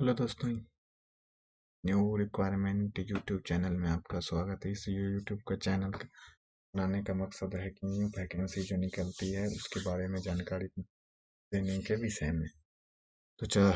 Hello दोस्तों, new requirement YouTube channel में आपका स्वागत है। इस यूट्यूब का चैनल बनाने का मकसद है कि न्यू वैकेंसी जो निकलती है उसके बारे में जानकारी देने के विषय में। तो चलो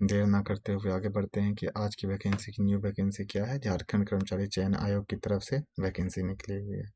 देर ना करते हुए आगे बढ़ते हैं कि आज की वैकेंसी की न्यू वैकेंसी क्या है। झारखंड कर्मचारी चयन आयोग की तरफ से वैकेंसी निकली हुई है।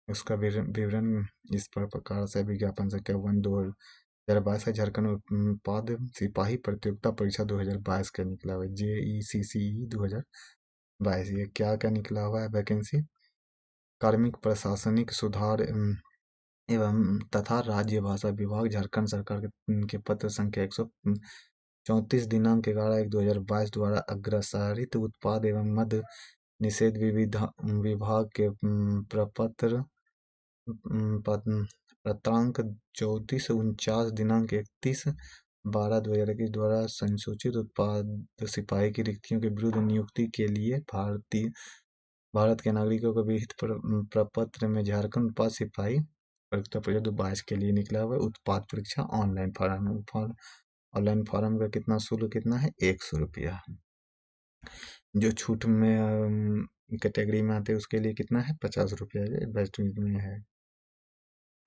उसका विवरण इस प्रकार से विज्ञापन संख्या 1/2022 है। झारखंड उत्पाद सिपाही प्रतियोगिता परीक्षा 2022 का निकला हुआ है। JECCE 2022। ये क्या क्या निकला हुआ है वैकेंसी? कार्मिक प्रशासनिक सुधार एवं तथा राज्य भाषा विभाग, झारखंड सरकार के पत्र संख्या 134 दिनांक 11/1/2022 द्वारा अग्रसारित उत्पाद एवं मद्य निषेध विभाग के प्रपत्र पत्रांक 3449 दिनांक 31/12/2021 द्वारा संसूचित उत्पाद सिपाही की रिक्तियों के विरुद्ध नियुक्ति के लिए भारत के नागरिकों के विहित प्रपत्र में झारखंड उत्पाद सिपाही परीक्षा 2022 के लिए निकला हुआ है। उत्पाद परीक्षा ऑनलाइन फॉर्म का कितना शुल्क कितना है? 100 रुपया। जो छूट में कैटेगरी में आते हैं उसके लिए कितना है? 50 रुपया। बेस्ट में है।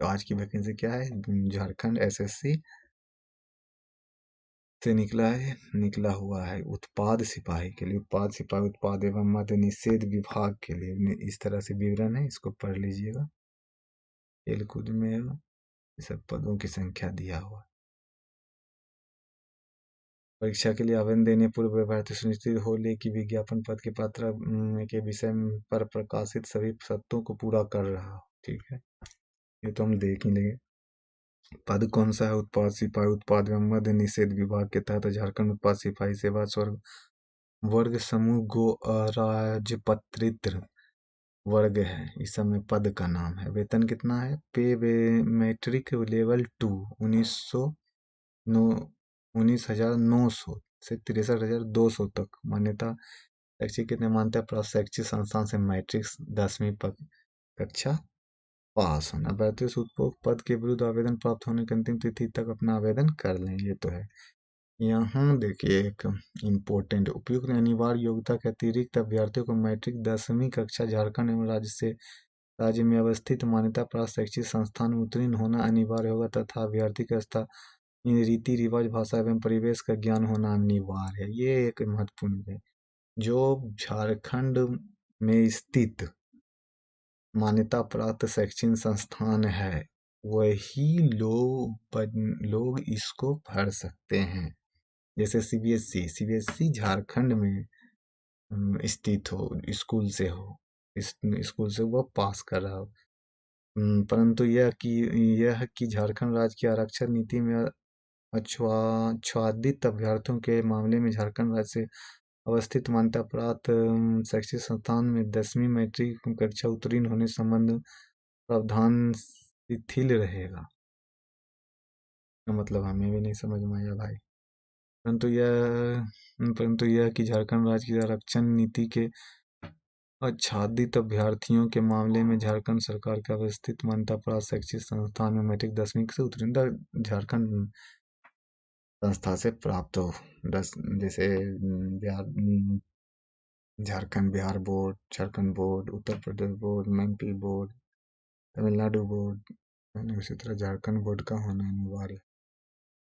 तो आज की वैकेंसी क्या है? झारखंड SSC से निकला हुआ है उत्पाद सिपाही के लिए। उत्पाद सिपाही उत्पाद एवं मद्य निषेध विभाग के लिए इस तरह से विवरण है, इसको पढ़ लीजिएगा। खेल कूद में सब पदों की संख्या दिया हुआ। परीक्षा के लिए आवेदन देने पूर्व अभ्यर्थी सुनिश्चित हो ले कि विज्ञापन पद के पात्र के विषय पर प्रकाशित सभी शर्तों को पूरा कर रहा हो। ठीक है, ये तो हम देख ही लेंगे। पद कौन सा है? उत्पाद सिपाही उत्पाद एवं मद्य निषेध विभाग के तहत झारखंड उत्पाद सिपाही सेवा वर्ग समूह गो अराजपत्रित वर्ग है। इस समय पद का नाम है। वेतन कितना है? मैट्रिक लेवल 2 19,900 से 63,200 तक मान्यता। शैक्षिक कितने मान्यता प्राप्त शैक्षिक संस्थान से मैट्रिक 10वीं कक्षा पास होना। अभ्यर्थी से उपरोक्त पद के विरुद्ध आवेदन प्राप्त होने की अंतिम तिथि तक अपना आवेदन कर लें। ये तो है। यहाँ देखिए एक इम्पोर्टेंट, उपयुक्त अनिवार्य योग्यता के अतिरिक्त अभ्यर्थियों को मैट्रिक 10वीं कक्षा झारखंड एवं राज्य में अवस्थित मान्यता प्राप्त शैक्षिक संस्थान में उत्तीर्ण होना अनिवार्य होगा तथा अभ्यर्थी का रीति रिवाज भाषा एवं परिवेश का ज्ञान होना अनिवार्य है। ये एक महत्वपूर्ण है। जो झारखंड में स्थित मान्यता प्राप्त शैक्षणिक संस्थान है वही लोग इसको भर सकते हैं। जैसे CBSE झारखंड में स्थित हो, स्कूल से हो, इस स्कूल से वह पास कर रहा हो, परंतु यह कि झारखंड राज्य की आरक्षण नीति में आच्छादित अभ्यर्थियों के मामले में झारखंड राज्य से अवस्थित मान्यता प्राप्त शैक्षिक संस्थान में 10वीं मैट्रिक कक्षा उत्तीर्ण होने संबंध प्रावधान शिथिल रहेगा। मतलब हमें भी नहीं समझ में आया भाई। परंतु यह कि झारखंड राज्य की आरक्षण नीति के आच्छादित अभ्यर्थियों के मामले में झारखंड सरकार के अवस्थित मान्यता प्राप्त शैक्षिक संस्थान में मैट्रिक 10वीं से उत्तीर्ण झारखंड संस्था से प्राप्त हो। जैसे Bihar board, Jharkhand board, Uttar Pradesh board, MP board, Tamil Nadu board, उसी तरह झारखंड बोर्ड का होना अनिवार्य।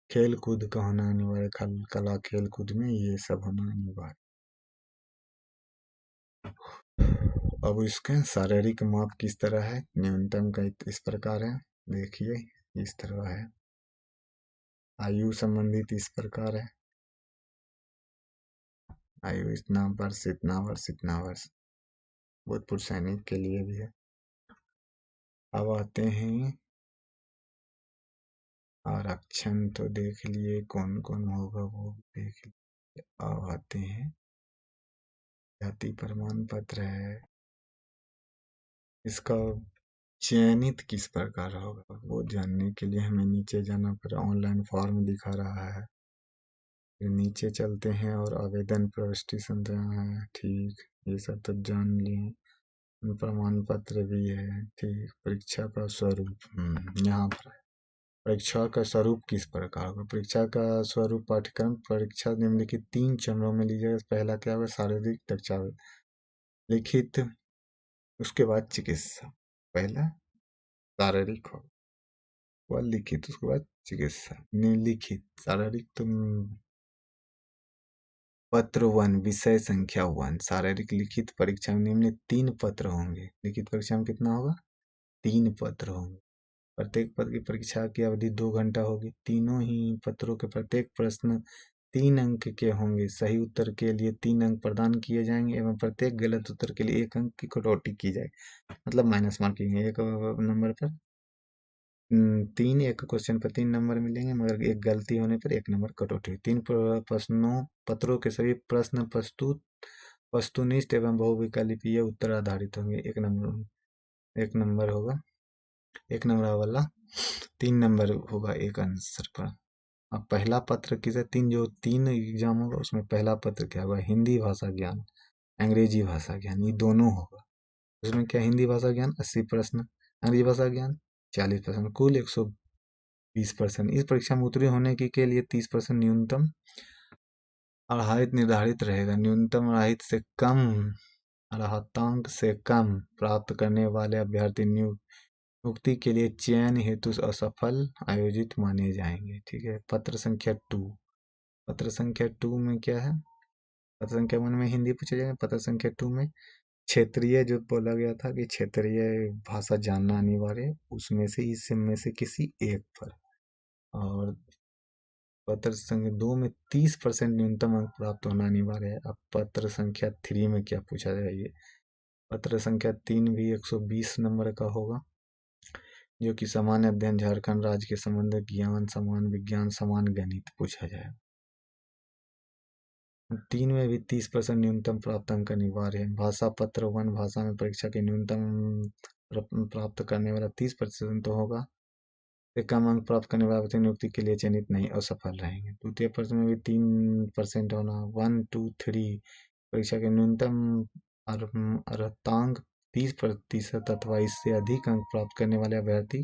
खेल कूद का होना अनिवार्य, कला खेल कूद में ये सब होना अनिवार्य। अब इसके शारीरिक माप किस तरह है? न्यूनतम का इस प्रकार है, देखिए इस तरह है। आयु संबंधित इस प्रकार है, आयु इतना वर्ष इतना वर्ष इतना वर्ष। भूतपूर्व सैनिक के लिए भी है। अब आते हैं आरक्षण, तो देख लिए कौन कौन होगा वो देख लिए। अब आते हैं जाति प्रमाण पत्र है, इसका चयनित किस प्रकार होगा वो जानने के लिए हमें नीचे जाना पड़ा। ऑनलाइन फॉर्म दिखा रहा है, फिर नीचे चलते हैं और आवेदन प्रविष्टि संख्या है। ठीक, ये सब तो जान लिए। प्रमाण पत्र भी है। ठीक, परीक्षा का स्वरूप यहाँ पर है। परीक्षा का स्वरूप किस प्रकार होगा? परीक्षा का स्वरूप पाठ्यक्रम परीक्षा निम्नलिखित 3 चरणों में ली जाएगी। पहला क्या होगा? शारीरिक दक्षता, लिखित, उसके बाद चिकित्सा। पहला शारीरिक होगा, वह लिखित, उसके बाद चिकित्सा। निम्नलिखित शारीरिक तो पत्र 1 विषय संख्या 1 शारीरिक लिखित परीक्षा में निम्नलिखित 3 पत्र होंगे। लिखित परीक्षा में कितना होगा? 3 पत्र होंगे। प्रत्येक पद की परीक्षा की अवधि 2 घंटा होगी। तीनों ही पत्रों के प्रत्येक प्रश्न 3 अंक के होंगे। सही उत्तर के लिए 3 अंक प्रदान किए जाएंगे एवं प्रत्येक गलत उत्तर के लिए 1 अंक की कटौती की जाएगी, मतलब माइनस मार्किंग है। एक नंबर पर 3, एक क्वेश्चन पर 3 नंबर मिलेंगे, मगर एक गलती होने पर 1 नंबर कटौती। 3 प्रश्नों पत्रों के सभी प्रश्न वस्तुनिष्ठ एवं बहुविकल्पीय उत्तर आधारित होंगे। 1 नंबर होगा, 1 नंबर वाला 3 नंबर होगा एक आंसर पर। अब पहला पत्र किसे 3 एग्जाम होगा, उसमें पहला पत्र क्या होगा? हिंदी भाषा ज्ञान, अंग्रेजी भाषा ज्ञान, ये दोनों होगा। उसमें क्या? हिंदी भाषा ज्ञान 80 प्रश्न, अंग्रेजी भाषा ज्ञान 40 प्रश्न, कुल 120%। इस परीक्षा में उत्तीर्ण होने के लिए 30% न्यूनतम अर्हता निर्धारित रहेगा। न्यूनतम अर्हतांक से कम प्राप्त करने वाले अभ्यर्थी नियुक्ति के लिए चयन हेतु असफल आयोजित माने जाएंगे। ठीक है। पत्र संख्या 2, पत्र संख्या 2 में क्या है? पत्र संख्या 1 में हिंदी पूछा जाएगा। पत्र संख्या 2 में क्षेत्रीय, जो बोला गया था कि क्षेत्रीय भाषा जानना अनिवार्य है, उसमें से इसमें से किसी एक पर। और पत्र संख्या 2 में 30% न्यूनतम अंक प्राप्त होना अनिवार्य है। अब पत्र संख्या 3 में क्या पूछा जाएगा? पत्र संख्या 3 भी 120 नंबर का होगा, जो कि सामान्य अध्ययन, झारखंड राज्य के संबंध, ज्ञान, समान विज्ञान, समान गणित पूछा जाएगा। 3 में भी 30% न्यूनतम प्राप्त अंक अनिवार्य है। भाषा पत्र 1 भाषा में परीक्षा के न्यूनतम प्राप्त करने वाला 30% तो होगा, एक कम अंक प्राप्त करने वाले अभ्यर्थी नियुक्ति के लिए चयनित नहीं, असफल रहेंगे। द्वितीय प्रश्न में भी 3% होना। 1, 2, 3 परीक्षा के न्यूनतम अर्हतांक 30% अथवा इससे अधिक अंक प्राप्त करने वाले अभ्यर्थी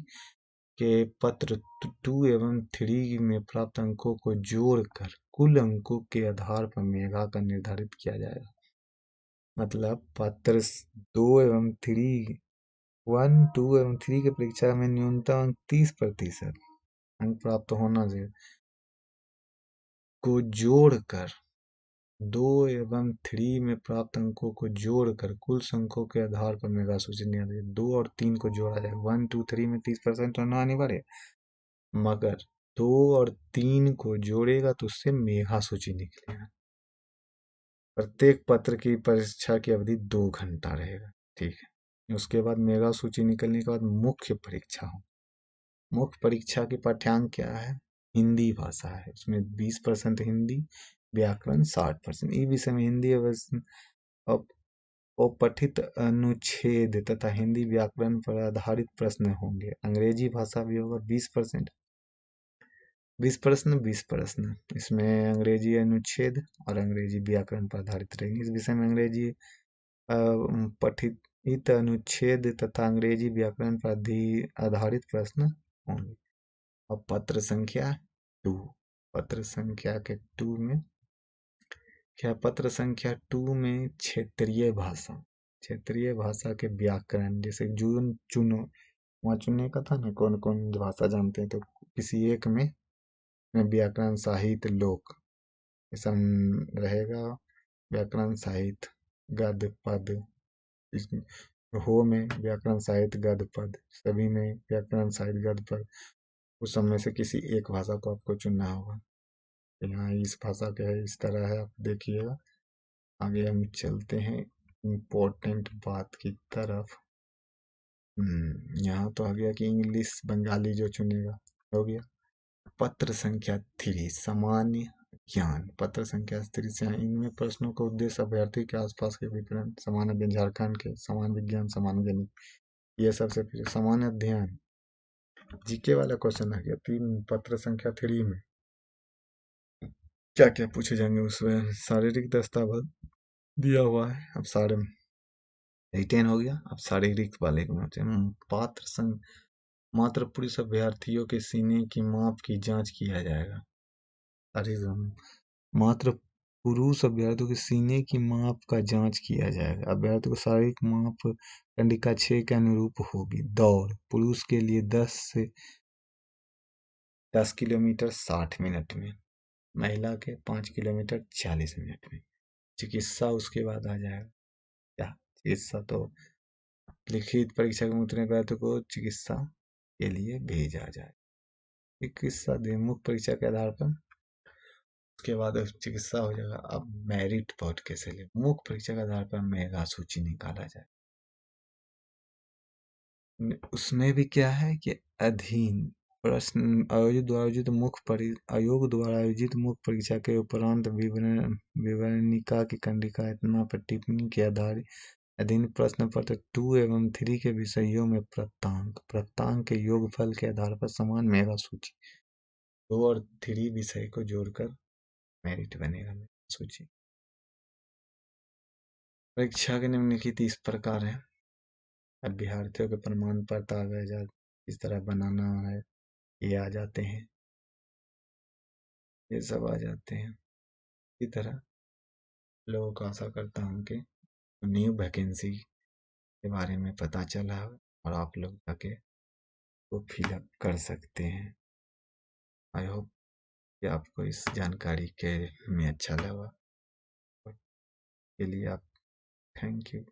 के पत्र 2 एवं 3 में प्राप्त अंकों को जोड़कर कुल अंकों के आधार पर मेधांकन निर्धारित किया जाएगा। मतलब पत्र 2 एवं 3, 1, 2 एवं 3 की परीक्षा में न्यूनतम अंक 30% अंक प्राप्त होना चाहिए, को जोड़कर 2 एवं 3 में प्राप्त अंकों को जोड़कर कुल अंकों के आधार पर मेगा सूची निकाली। 2 और 3 को जोड़ा जाए। 1, 2, 3 में 30% होना अनिवार्य, मगर 2 और 3 को जोड़ेगा तो उससे मेघा सूची निकलेगा। प्रत्येक पत्र की परीक्षा की अवधि 2 घंटा रहेगा। ठीक है। उसके बाद मेगा सूची निकलने के बाद मुख्य परीक्षा हो। मुख्य परीक्षा की पाठ्यांक क्या है? हिंदी भाषा है, उसमें 20% हिंदी, व्याकरण 60%। ई विषय में हिंदी अपठित अनुच्छेद तथा हिंदी व्याकरण पर आधारित प्रश्न होंगे। अंग्रेजी भाषा भी होगा 20%, 20 प्रश्न 20 प्रश्न। इसमें अंग्रेजी अनुच्छेद और अंग्रेजी व्याकरण पर आधारित रहेंगे। इस विषय में अंग्रेजी पठित अनुच्छेद तथा अंग्रेजी व्याकरण पर आधारित प्रश्न होंगे। अब पत्र संख्या 2, पत्र संख्या के 2 में क्या? पत्र संख्या 2 में क्षेत्रीय भाषा के व्याकरण, जैसे जून चुनो, वहाँ चुनने का था ना, कौन कौन भाषा जानते हैं, तो किसी एक में व्याकरण, साहित्य, लोक ऐसा रहेगा। व्याकरण, साहित्य, गद्य, पद, इसमें हो में व्याकरण, साहित्य, गद्य, पद, सभी में व्याकरण, साहित्य, गद्य, पद, उस सब में से किसी एक भाषा को आपको चुनना होगा। यहाँ इस भाषा का है, इस तरह है, आप देखिएगा। आगे हम चलते हैं इम्पोर्टेंट बात की तरफ। यहाँ तो आ गया कि इंग्लिश, बंगाली जो चुनेगा हो गया। पत्र संख्या 3 सामान्य ज्ञान, पत्र संख्या 3 से इनमें प्रश्नों का उद्देश्य अभ्यर्थी के आसपास के विवरण, समान अध्ययन, झारखंड के समान विज्ञान, समान गणित, ये सबसे पहले समान अध्ययन जीके वाला क्वेश्चन आ गया। 3 पत्र संख्या 3 में क्या क्या पूछे जाएंगे? उसमें शारीरिक दस्तावेज दिया हुआ है। अब सारे रिटेन हो गया, अब शारीरिक वाले को पात्र मात्र पुरुष अभ्यर्थियों के सीने की माप की जांच किया जाएगा। अरे मात्र पुरुष अभ्यर्थियों के सीने की माप का जांच किया जाएगा। अभ्यर्थी को शारीरिक माप कंडिका 6 के अनुरूप होगी। दौड़ पुरुष के लिए 10 किलोमीटर 60 मिनट में, महिला के 5 किलोमीटर 40 मिनट में। चिकित्सा उसके बाद आ जाएगा। क्या चिकित्सा तो लिखित परीक्षा के उत्तीर्ण अभ्यर्थी को चिकित्सा के लिए भेजा जाए। चिकित्सा मुख्य परीक्षा के आधार पर उसके बाद चिकित्सा हो जाएगा। अब मेरिट बोर्ड कैसे ले, मुख्य परीक्षा के आधार पर मेगा सूची निकाला जाए। उसमें भी क्या है कि अधीन प्रश्न आयोग द्वारा आयोजित मुख्य परीक्षा के उपरांत विवरणिका की कंडिका इतना पर टिप्पणी के आधार अधीन प्रश्न पत्र 2 एवं 3 के विषयों में प्राप्तांक के योगफल के आधार पर समान मेगा सूची 2 और 3 विषय को जोड़कर मेरिट बनेगा सूची। परीक्षा के निम्नलिखित इस प्रकार है। अभ्यर्थियों के प्रमाण पत्र आवेदन किस तरह बनाना है ये आ जाते हैं, ये सब आ जाते हैं। इसी तरह लोगों को आशा करता हूँ कि न्यू वैकेंसी के बारे में पता चला और आप लोग जाके वो फिलअप कर सकते हैं। आई होप कि आपको इस जानकारी के में अच्छा लगा। के लिए आप थैंक यू।